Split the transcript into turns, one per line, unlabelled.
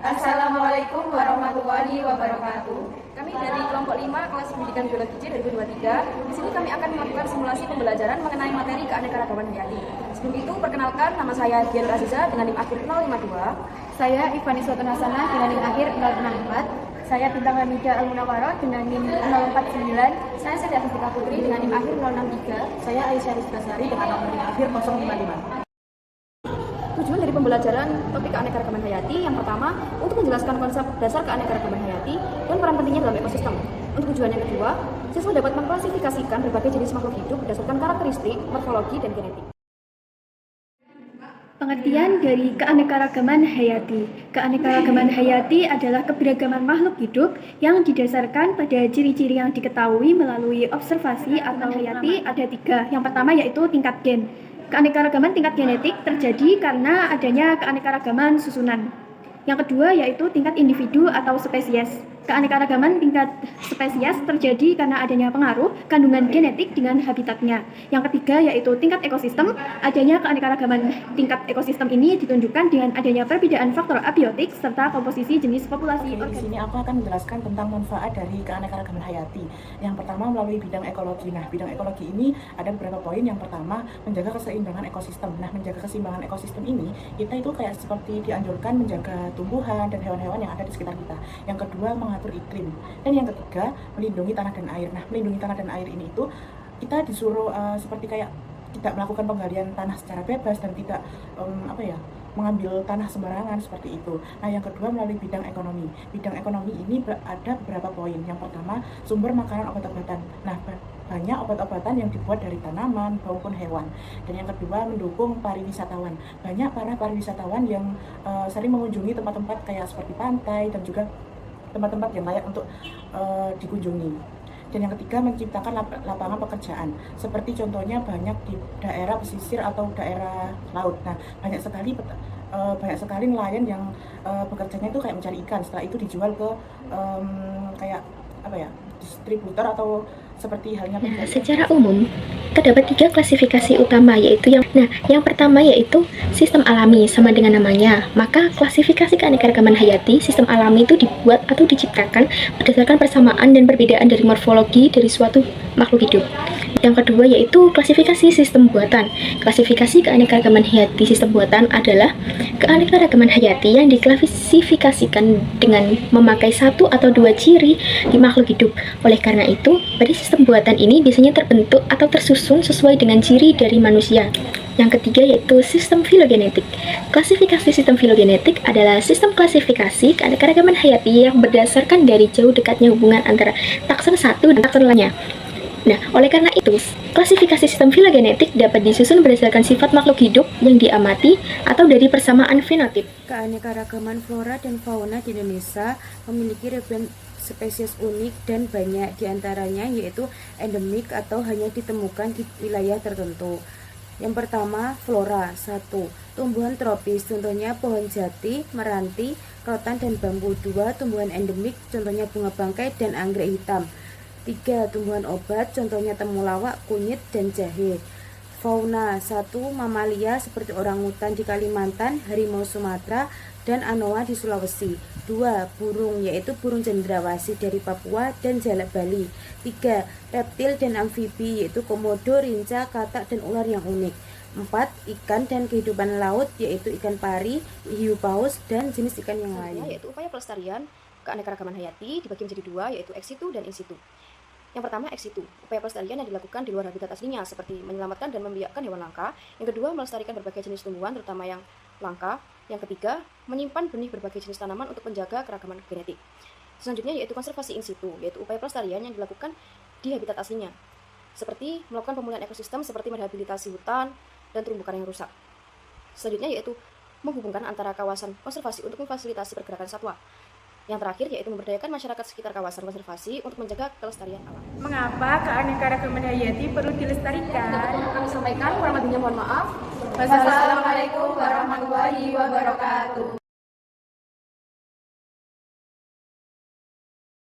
Assalamualaikum warahmatullahi wabarakatuh.
Kami dari kelompok 5 kelas pendidikan biologi C 2023. Di sini kami akan melakukan simulasi pembelajaran mengenai materi keanekaragaman hayati. Sebelum itu, perkenalkan, nama saya Dian Aziza dengan NIM akhir 052.
Saya Ivani Sultan Hasanah dengan NIM akhir 064.
Saya Bintang Hamida Al-Munawwaro dengan NIM 049.
Saya Setia Fisika Putri dengan NIM akhir 063.
Saya Aisyah Rizbasari dengan NIM akhir 055.
Tujuan dari pembelajaran topik keanekaragaman hayati yang pertama, untuk menjelaskan konsep dasar keanekaragaman hayati dan peran pentingnya dalam ekosistem. Untuk tujuan yang kedua, siswa dapat mengklasifikasikan berbagai jenis makhluk hidup berdasarkan karakteristik, morfologi, dan genetik.
Pengertian dari keanekaragaman hayati. Keanekaragaman hayati adalah keberagaman makhluk hidup yang didasarkan pada ciri-ciri yang diketahui melalui observasi atau hayati ada 3. Yang pertama yaitu tingkat gen. Keanekaragaman tingkat genetik terjadi karena adanya keanekaragaman susunan. Yang kedua yaitu tingkat individu atau spesies. Keanekaragaman tingkat spesies terjadi karena adanya pengaruh kandungan genetik dengan habitatnya. Yang ketiga yaitu tingkat ekosistem. Adanya keanekaragaman tingkat ekosistem ini ditunjukkan dengan adanya perbedaan faktor abiotik serta komposisi jenis populasi
Di sini aku akan menjelaskan tentang manfaat dari keanekaragaman hayati. Yang pertama melalui bidang ekologi. Nah, bidang ekologi ini ada beberapa poin. Yang pertama, menjaga keseimbangan ekosistem. Nah, menjaga keseimbangan ekosistem ini, kita itu kayak seperti dianjurkan menjaga tumbuhan dan hewan-hewan yang ada di sekitar kita. Yang kedua, mengatur iklim. Dan yang ketiga, melindungi tanah dan air. Nah, melindungi tanah dan air ini itu kita disuruh seperti kayak tidak melakukan penggalian tanah secara bebas dan tidak mengambil tanah sembarangan seperti itu. Nah, yang kedua melalui bidang ekonomi. Bidang ekonomi ini ada beberapa poin. Yang pertama, sumber makanan obat-obatan. Nah, banyak obat-obatan yang dibuat dari tanaman maupun hewan. Dan yang kedua, mendukung pariwisatawan. Banyak para pariwisatawan yang sering mengunjungi tempat-tempat kayak seperti pantai dan juga tempat-tempat yang layak untuk dikunjungi. Dan yang ketiga, menciptakan lapangan pekerjaan. Seperti contohnya banyak di daerah pesisir atau daerah laut. Nah, banyak sekali nelayan yang bekerjanya itu kayak mencari ikan. Setelah itu dijual ke distributor atau seperti halnya.
Nah, secara umum terdapat 3 klasifikasi utama yaitu yang pertama yaitu sistem alami sama dengan namanya. Maka klasifikasi keanekaragaman hayati, sistem alami itu dibuat atau diciptakan berdasarkan persamaan dan perbedaan dari morfologi dari suatu makhluk hidup. Yang kedua yaitu klasifikasi sistem buatan. Klasifikasi keanekaragaman hayati sistem buatan adalah keanekaragaman hayati yang diklasifikasikan dengan memakai 1 atau 2 ciri di makhluk hidup. Oleh karena itu, pada sistem buatan ini biasanya terbentuk atau tersusun sesuai dengan ciri dari manusia. Yang ketiga yaitu sistem filogenetik. Klasifikasi sistem filogenetik adalah sistem klasifikasi keanekaragaman hayati yang berdasarkan dari jauh dekatnya hubungan antara takson satu dan takson lainnya. Nah, oleh karena itu, klasifikasi sistem filogenetik dapat disusun berdasarkan sifat makhluk hidup yang diamati atau dari persamaan fenotip.
Keanekaragaman flora dan fauna di Indonesia memiliki ribuan spesies unik dan banyak diantaranya yaitu endemik atau hanya ditemukan di wilayah tertentu. Yang pertama, flora. 1. Tumbuhan tropis, contohnya pohon jati, meranti, rotan, dan bambu. 2. Tumbuhan endemik, contohnya bunga bangkai dan anggrek hitam. 3. Tumbuhan obat, contohnya temulawak, kunyit, dan jahe. Fauna. 1. Mamalia seperti orangutan di Kalimantan, harimau Sumatera, dan anoa di Sulawesi. 2. Burung, yaitu burung cendrawasih dari Papua dan jalak Bali. 3. Reptil dan amfibi, yaitu komodo, rinca, katak, dan ular yang unik. 4. Ikan dan kehidupan laut, yaitu ikan pari, hiu paus, dan jenis ikan yang lain. Yaitu upaya pelestarian keanekaragaman hayati dibagi menjadi 2, yaitu ex situ dan in situ. Yang pertama, ex situ. Upaya pelestarian yang dilakukan di luar habitat aslinya, seperti menyelamatkan dan membiakkan hewan langka. Yang kedua, melestarikan berbagai jenis tumbuhan, terutama yang langka. Yang ketiga, menyimpan benih berbagai jenis tanaman untuk menjaga keragaman genetik. Selanjutnya yaitu konservasi in situ, yaitu upaya pelestarian yang dilakukan di habitat aslinya, seperti melakukan pemulihan ekosistem seperti merehabilitasi hutan dan terumbu karang yang rusak. Selanjutnya yaitu menghubungkan antara kawasan konservasi untuk memfasilitasi pergerakan satwa. Yang terakhir yaitu memberdayakan masyarakat sekitar kawasan konservasi untuk menjaga kelestarian alam.
Mengapa keanekaragaman hayati perlu dilestarikan?
Kami sampaikan, kurang lebihnya mohon maaf.
Wassalamualaikum warahmatullahi wabarakatuh.